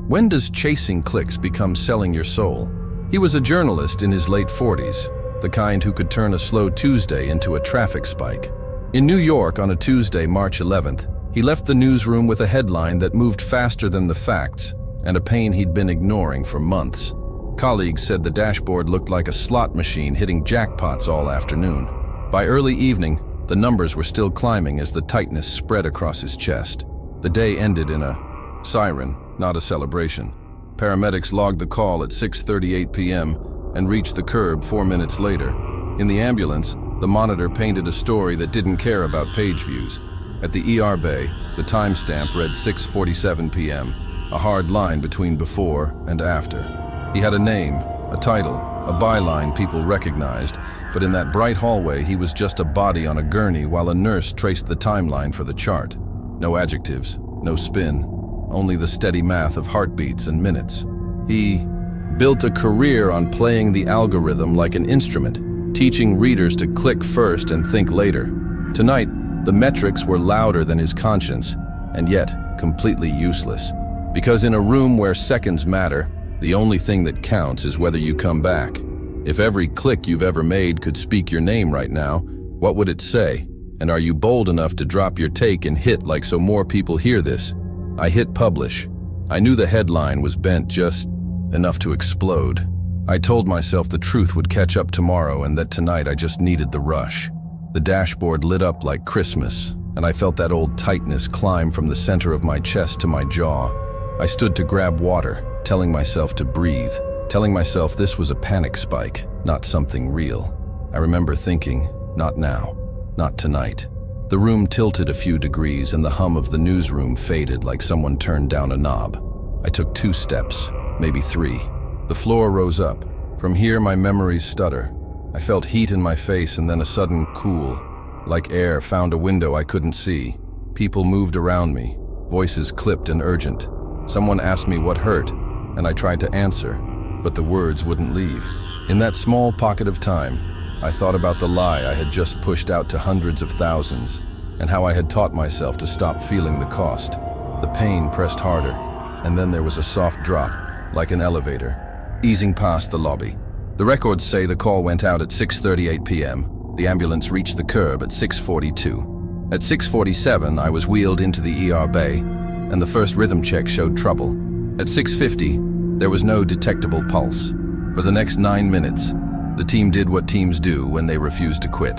When does chasing clicks become selling your soul? He was a journalist in his late 40s, the kind who could turn a slow Tuesday into a traffic spike. In New York on a Tuesday, March 11th, he left the newsroom with a headline that moved faster than the facts and a pain he'd been ignoring for months. Colleagues said the dashboard looked like a slot machine hitting jackpots all afternoon. By early evening, the numbers were still climbing as the tightness spread across his chest. The day ended in a siren, not a celebration. Paramedics logged the call at 6:38 p.m. and reached the curb 4 minutes later. In the ambulance, the monitor painted a story that didn't care about page views. At the ER bay, the timestamp read 6:47 p.m., a hard line between before and after. He had a name, a title, a byline people recognized, but in that bright hallway he was just a body on a gurney while a nurse traced the timeline for the chart. No adjectives, no spin, only the steady math of heartbeats and minutes. He built a career on playing the algorithm like an instrument, teaching readers to click first and think later. Tonight, the metrics were louder than his conscience, and yet completely useless. Because in a room where seconds matter, the only thing that counts is whether you come back. If every click you've ever made could speak your name right now, what would it say? And are you bold enough to drop your take and hit like so more people hear this? I hit publish. I knew the headline was bent just enough to explode. I told myself the truth would catch up tomorrow and that tonight I just needed the rush. The dashboard lit up like Christmas, and I felt that old tightness climb from the center of my chest to my jaw. I stood to grab water, telling myself to breathe, telling myself this was a panic spike, not something real. I remember thinking, not now, not tonight. The room tilted a few degrees and the hum of the newsroom faded like someone turned down a knob. I took 2 steps, maybe 3. The floor rose up. From here, my memories stutter. I felt heat in my face and then a sudden cool, like air found a window I couldn't see. People moved around me, voices clipped and urgent. Someone asked me what hurt, and I tried to answer, but the words wouldn't leave. In that small pocket of time, I thought about the lie I had just pushed out to hundreds of thousands, and how I had taught myself to stop feeling the cost. The pain pressed harder, and then there was a soft drop, like an elevator, easing past the lobby. The records say the call went out at 6:38 p.m. The ambulance reached the curb at 6:42. At 6:47, I was wheeled into the ER bay, and the first rhythm check showed trouble. At 6:50, there was no detectable pulse. For the next 9 minutes, the team did what teams do when they refuse to quit.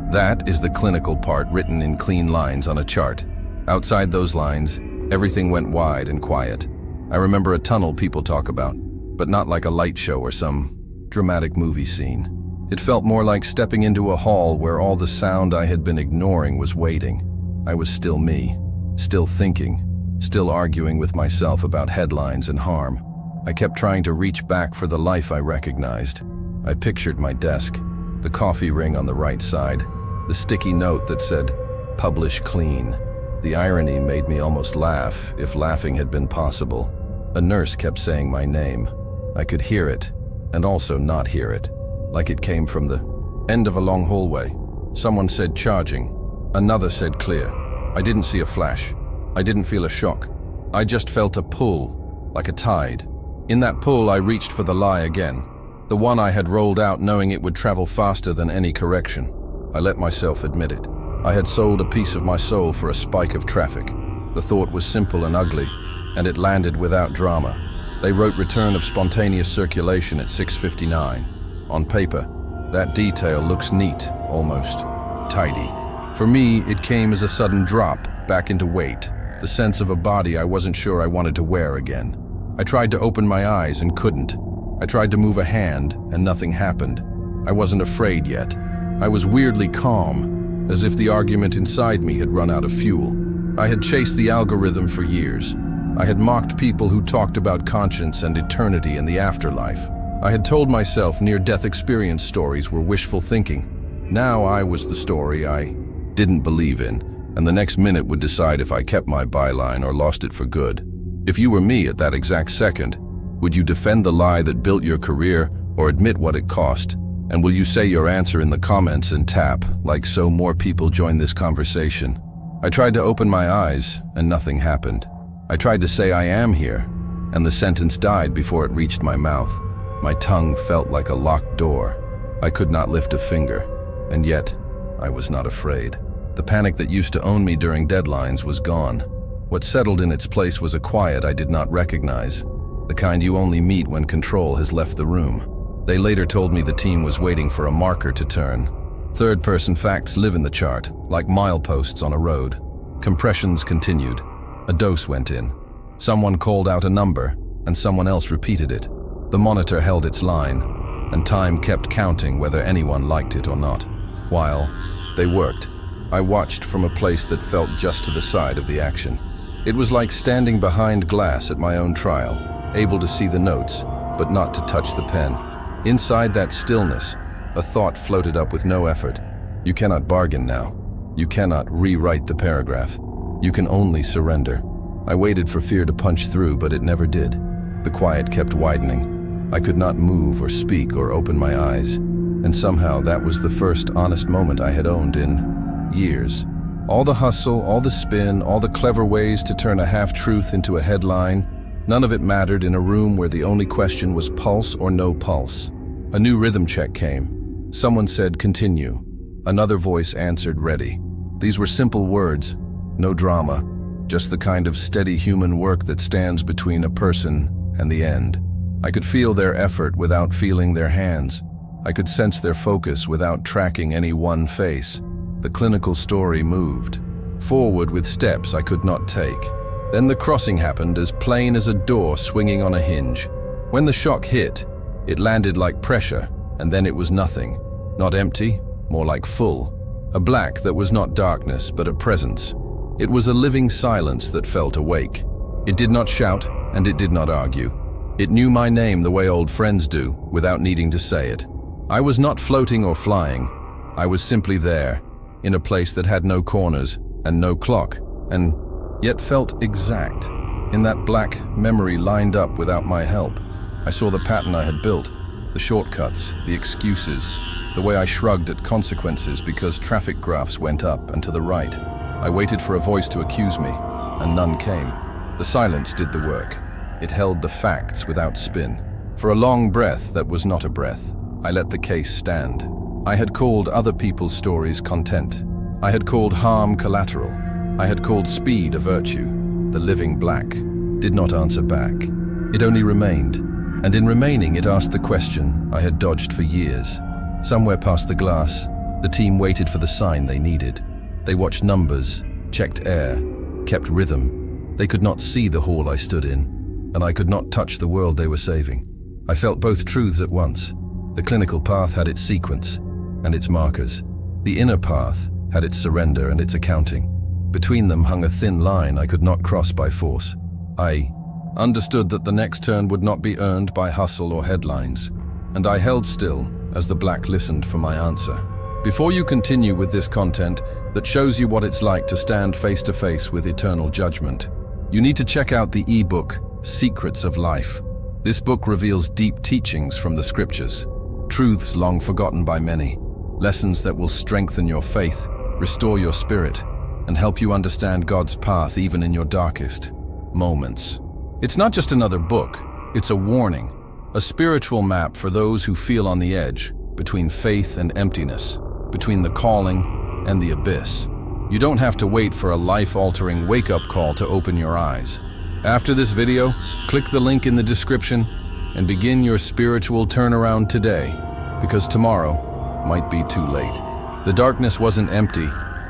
That is the clinical part written in clean lines on a chart. Outside those lines, everything went wide and quiet. I remember a tunnel people talk about, but not like a light show or some dramatic movie scene. It felt more like stepping into a hall where all the sound I had been ignoring was waiting. I was still me, still thinking, still arguing with myself about headlines and harm. I kept trying to reach back for the life I recognized. I pictured my desk, the coffee ring on the right side, the sticky note that said, "Publish clean." The irony made me almost laugh, if laughing had been possible. A nurse kept saying my name. I could hear it, and also not hear it, like it came from the end of a long hallway. Someone said charging. Another said clear. I didn't see a flash. I didn't feel a shock. I just felt a pull, like a tide. In that pull, I reached for the lie again, the one I had rolled out knowing it would travel faster than any correction. I let myself admit it. I had sold a piece of my soul for a spike of traffic. The thought was simple and ugly, and it landed without drama. They wrote return of spontaneous circulation at 6:59. On paper, that detail looks neat, almost tidy. For me, it came as a sudden drop back into weight, the sense of a body I wasn't sure I wanted to wear again. I tried to open my eyes and couldn't. I tried to move a hand and nothing happened. I wasn't afraid yet. I was weirdly calm, as if the argument inside me had run out of fuel. I had chased the algorithm for years. I had mocked people who talked about conscience and eternity and the afterlife. I had told myself near-death experience stories were wishful thinking. Now I was the story I didn't believe in, and the next minute would decide if I kept my byline or lost it for good. If you were me at that exact second, would you defend the lie that built your career or admit what it cost? And will you say your answer in the comments and tap, like so more people join this conversation? I tried to open my eyes, and nothing happened. I tried to say I am here, and the sentence died before it reached my mouth. My tongue felt like a locked door. I could not lift a finger, and yet I was not afraid. The panic that used to own me during deadlines was gone. What settled in its place was a quiet I did not recognize, the kind you only meet when control has left the room. They later told me the team was waiting for a marker to turn. Third-person facts live in the chart, like mileposts on a road. Compressions continued. A dose went in. Someone called out a number, and someone else repeated it. The monitor held its line, and time kept counting whether anyone liked it or not. While they worked, I watched from a place that felt just to the side of the action. It was like standing behind glass at my own trial, able to see the notes, but not to touch the pen. Inside that stillness, a thought floated up with no effort. You cannot bargain now. You cannot rewrite the paragraph. You can only surrender. I waited for fear to punch through, but it never did. The quiet kept widening. I could not move or speak or open my eyes, and somehow that was the first honest moment I had owned in years. All the hustle, all the spin, all the clever ways to turn a half-truth into a headline, none of it mattered in a room where the only question was pulse or no pulse. A new rhythm check came. Someone said, "Continue." Another voice answered, "Ready." These were simple words, no drama, just the kind of steady human work that stands between a person and the end. I could feel their effort without feeling their hands. I could sense their focus without tracking any one face. The clinical story moved forward with steps I could not take. Then the crossing happened, as plain as a door swinging on a hinge. When the shock hit, it landed like pressure, and then it was nothing. Not empty, more like full. A black that was not darkness, but a presence. It was a living silence that felt awake. It did not shout, and it did not argue. It knew my name the way old friends do, without needing to say it. I was not floating or flying. I was simply there, in a place that had no corners and no clock, and yet felt exact. In that black, memory lined up without my help. I saw the pattern I had built, the shortcuts, the excuses, the way I shrugged at consequences because traffic graphs went up and to the right. I waited for a voice to accuse me, and none came. The silence did the work. It held the facts without spin. For a long breath that was not a breath, I let the case stand. I had called other people's stories content. I had called harm collateral. I had called speed a virtue. The living black did not answer back. It only remained, and in remaining it asked the question I had dodged for years. Somewhere past the glass, the team waited for the sign they needed. They watched numbers, checked air, kept rhythm. They could not see the hall I stood in, and I could not touch the world they were saving. I felt both truths at once. The clinical path had its sequence and its markers. The inner path had its surrender and its accounting. Between them hung a thin line I could not cross by force. I understood that the next turn would not be earned by hustle or headlines, and I held still as the black listened for my answer. Before you continue with this content that shows you what it's like to stand face to face with eternal judgment, you need to check out the ebook, Secrets of Life. This book reveals deep teachings from the scriptures, truths long forgotten by many, lessons that will strengthen your faith, restore your spirit, and help you understand God's path even in your darkest moments. It's not just another book, it's a warning, a spiritual map for those who feel on the edge, between faith and emptiness, between the calling and the abyss. You don't have to wait for a life-altering wake-up call to open your eyes. After this video, click the link in the description and begin your spiritual turnaround today, because tomorrow might be too late. The darkness wasn't empty,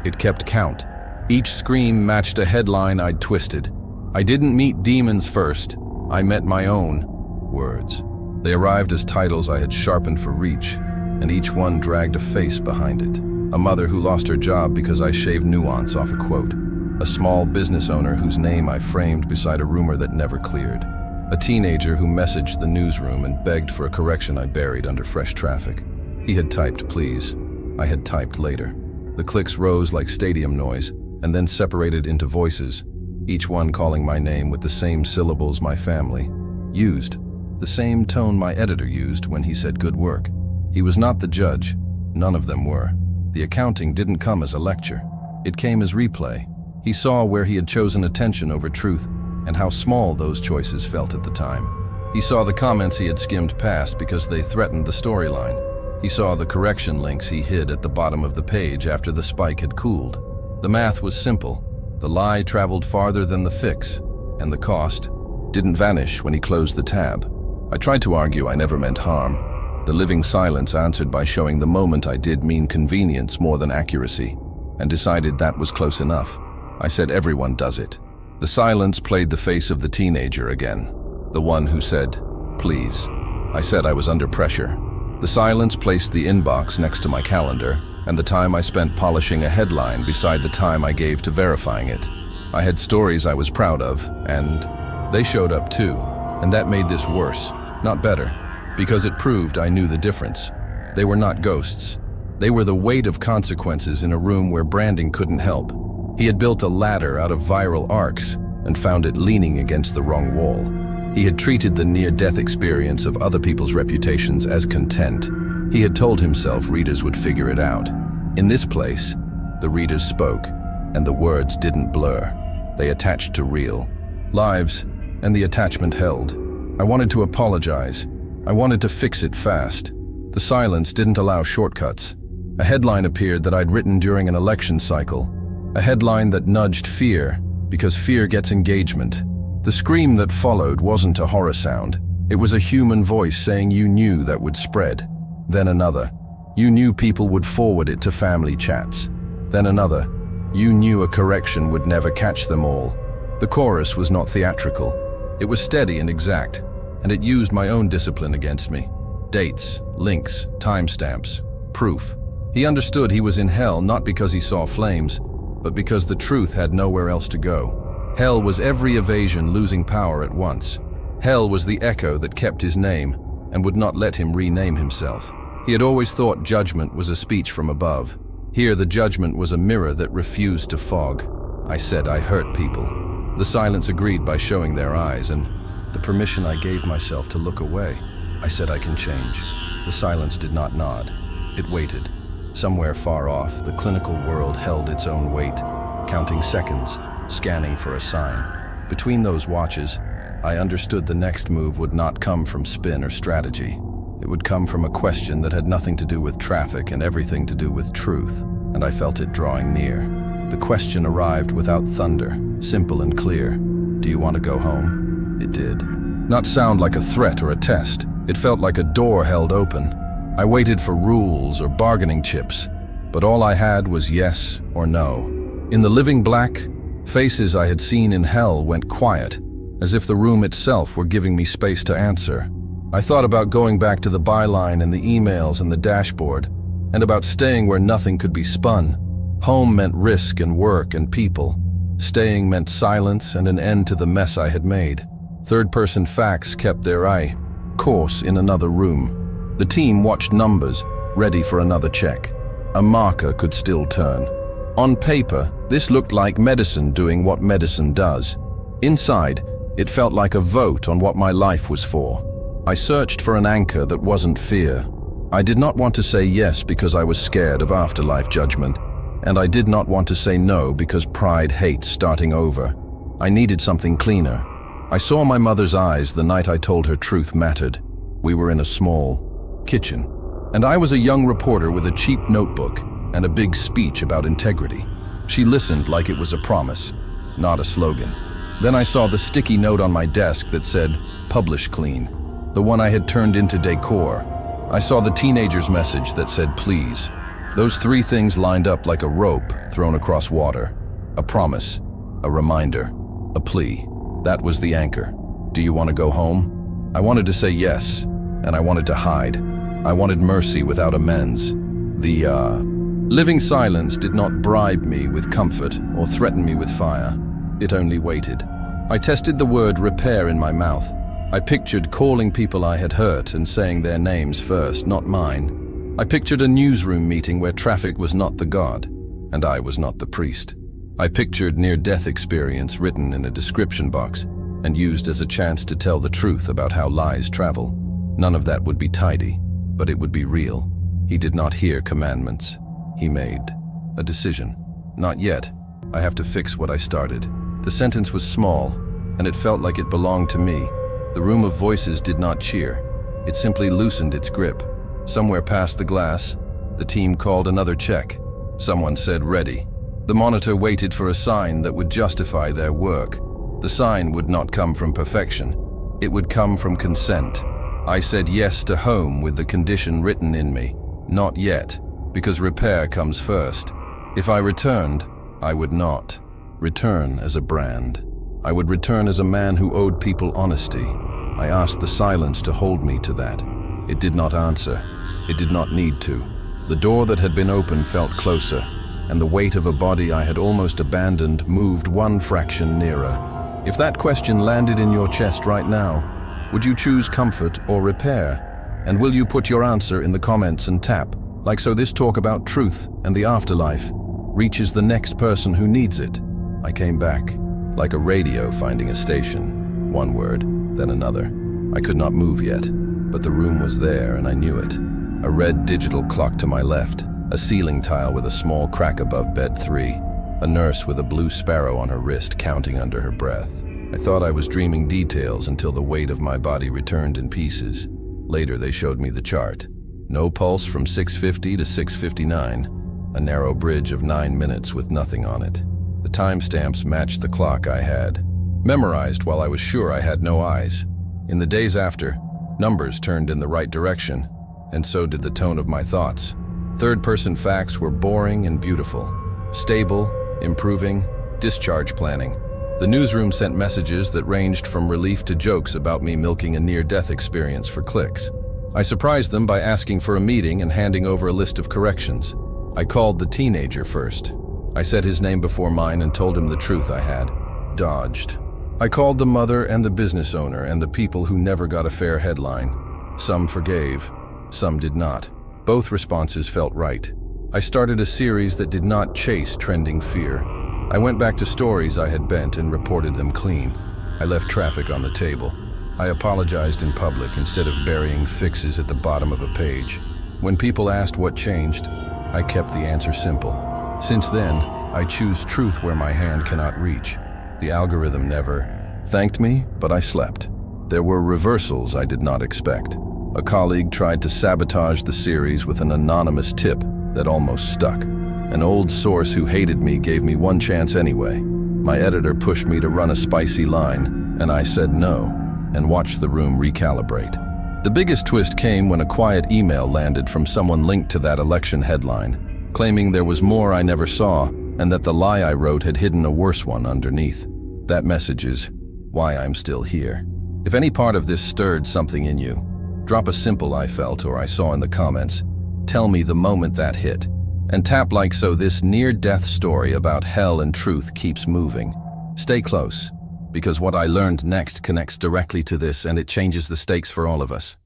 it kept count. Each scream matched a headline I'd twisted. I didn't meet demons first, I met my own words. They arrived as titles I had sharpened for reach, and each one dragged a face behind it. A mother who lost her job because I shaved nuance off a quote. A small business owner whose name I framed beside a rumor that never cleared. A teenager who messaged the newsroom and begged for a correction I buried under fresh traffic. He had typed please. I had typed later. The clicks rose like stadium noise, and then separated into voices, each one calling my name with the same syllables my family used, the same tone my editor used when he said good work. He was not the judge. None of them were. The accounting didn't come as a lecture. It came as replay. He saw where he had chosen attention over truth, and how small those choices felt at the time. He saw the comments he had skimmed past because they threatened the storyline. He saw the correction links he hid at the bottom of the page after the spike had cooled. The math was simple. The lie traveled farther than the fix, and the cost didn't vanish when he closed the tab. I tried to argue I never meant harm. The living silence answered by showing the moment I did mean convenience more than accuracy, and decided that was close enough. I said everyone does it. The silence played the face of the teenager again, the one who said, please. I said I was under pressure. The silence placed the inbox next to my calendar, and the time I spent polishing a headline beside the time I gave to verifying it. I had stories I was proud of, and they showed up too. And that made this worse, not better, because it proved I knew the difference. They were not ghosts. They were the weight of consequences in a room where branding couldn't help. He had built a ladder out of viral arcs and found it leaning against the wrong wall. He had treated the near-death experience of other people's reputations as content. He had told himself readers would figure it out. In this place, the readers spoke, and the words didn't blur. They attached to real lives, and the attachment held. I wanted to apologize. I wanted to fix it fast. The silence didn't allow shortcuts. A headline appeared that I'd written during an election cycle. A headline that nudged fear, because fear gets engagement. The scream that followed wasn't a horror sound. It was a human voice saying you knew that would spread. Then another. You knew people would forward it to family chats. Then another. You knew a correction would never catch them all. The chorus was not theatrical. It was steady and exact, and it used my own discipline against me. Dates, links, timestamps, proof. He understood he was in hell not because he saw flames, but because the truth had nowhere else to go. Hell was every evasion losing power at once. Hell was the echo that kept his name and would not let him rename himself. He had always thought judgment was a speech from above. Here the judgment was a mirror that refused to fog. I said I hurt people. The silence agreed by showing their eyes, and the permission I gave myself to look away. I said I can change. The silence did not nod. It waited. Somewhere far off, the clinical world held its own weight, counting seconds, scanning for a sign. Between those watches, I understood the next move would not come from spin or strategy. It would come from a question that had nothing to do with traffic and everything to do with truth, and I felt it drawing near. The question arrived without thunder, simple and clear. Do you want to go home? It did. Not sound like a threat or a test. It felt like a door held open. I waited for rules or bargaining chips, but all I had was yes or no. In the living black, faces I had seen in hell went quiet, as if the room itself were giving me space to answer. I thought about going back to the byline and the emails and the dashboard, and about staying where nothing could be spun. Home meant risk and work and people. Staying meant silence and an end to the mess I had made. Third-person facts kept their eye course in another room. The team watched numbers, ready for another check. A marker could still turn. On paper, this looked like medicine doing what medicine does. Inside, it felt like a vote on what my life was for. I searched for an anchor that wasn't fear. I did not want to say yes because I was scared of afterlife judgment, and I did not want to say no because pride hates starting over. I needed something cleaner. I saw my mother's eyes the night I told her truth mattered. We were in a small kitchen, and I was a young reporter with a cheap notebook and a big speech about integrity. She listened like it was a promise, not a slogan. Then I saw the sticky note on my desk that said, "Publish clean," the one I had turned into decor. I saw the teenager's message that said, "Please." Those three things lined up like a rope thrown across water. A promise, a reminder, a plea. That was the anchor. Do you want to go home? I wanted to say yes, and I wanted to hide. I wanted mercy without amends. The living silence did not bribe me with comfort or threaten me with fire. It only waited. I tested the word repair in my mouth. I pictured calling people I had hurt and saying their names first, not mine. I pictured a newsroom meeting where traffic was not the god, and I was not the priest. I pictured near-death experience written in a description box and used as a chance to tell the truth about how lies travel. None of that would be tidy, but it would be real. He did not hear commandments. He made a decision. Not yet. I have to fix what I started. The sentence was small, and it felt like it belonged to me. The room of voices did not cheer. It simply loosened its grip. Somewhere past the glass, the team called another check. Someone said ready. The monitor waited for a sign that would justify their work. The sign would not come from perfection. It would come from consent. I said yes to home with the condition written in me. Not yet, because repair comes first. If I returned, I would not return as a brand. I would return as a man who owed people honesty. I asked the silence to hold me to that. It did not answer. It did not need to. The door that had been open felt closer, and the weight of a body I had almost abandoned moved one fraction nearer. If that question landed in your chest right now, would you choose comfort or repair? And will you put your answer in the comments and tap, like so this talk about truth and the afterlife reaches the next person who needs it? I came back, like a radio finding a station. One word, then another. I could not move yet, but the room was there and I knew it. A red digital clock to my left, a ceiling tile with a small crack above bed 3, a nurse with a blue sparrow on her wrist counting under her breath. I thought I was dreaming details until the weight of my body returned in pieces. Later they showed me the chart. No pulse from 6:50 to 6:59, a narrow bridge of 9 minutes with nothing on it. The timestamps matched the clock I had memorized while I was sure I had no eyes. In the days after, numbers turned in the right direction, and so did the tone of my thoughts. Third-person facts were boring and beautiful. Stable, improving, discharge planning. The newsroom sent messages that ranged from relief to jokes about me milking a near-death experience for clicks. I surprised them by asking for a meeting and handing over a list of corrections. I called the teenager first. I said his name before mine and told him the truth I had. Dodged. I called the mother and the business owner and the people who never got a fair headline. Some forgave, some did not. Both responses felt right. I started a series that did not chase trending fear. I went back to stories I had bent and reported them clean. I left traffic on the table. I apologized in public instead of burying fixes at the bottom of a page. When people asked what changed, I kept the answer simple. Since then, I choose truth where my hand cannot reach. The algorithm never thanked me, but I slept. There were reversals I did not expect. A colleague tried to sabotage the series with an anonymous tip that almost stuck. An old source who hated me gave me one chance anyway. My editor pushed me to run a spicy line, and I said no, and watched the room recalibrate. The biggest twist came when a quiet email landed from someone linked to that election headline, claiming there was more I never saw, and that the lie I wrote had hidden a worse one underneath. That message is why I'm still here. If any part of this stirred something in you, drop a simple "I felt" or "I saw" in the comments. Tell me the moment that hit. And tap like so this near-death story about hell and truth keeps moving. Stay close, because what I learned next connects directly to this and it changes the stakes for all of us.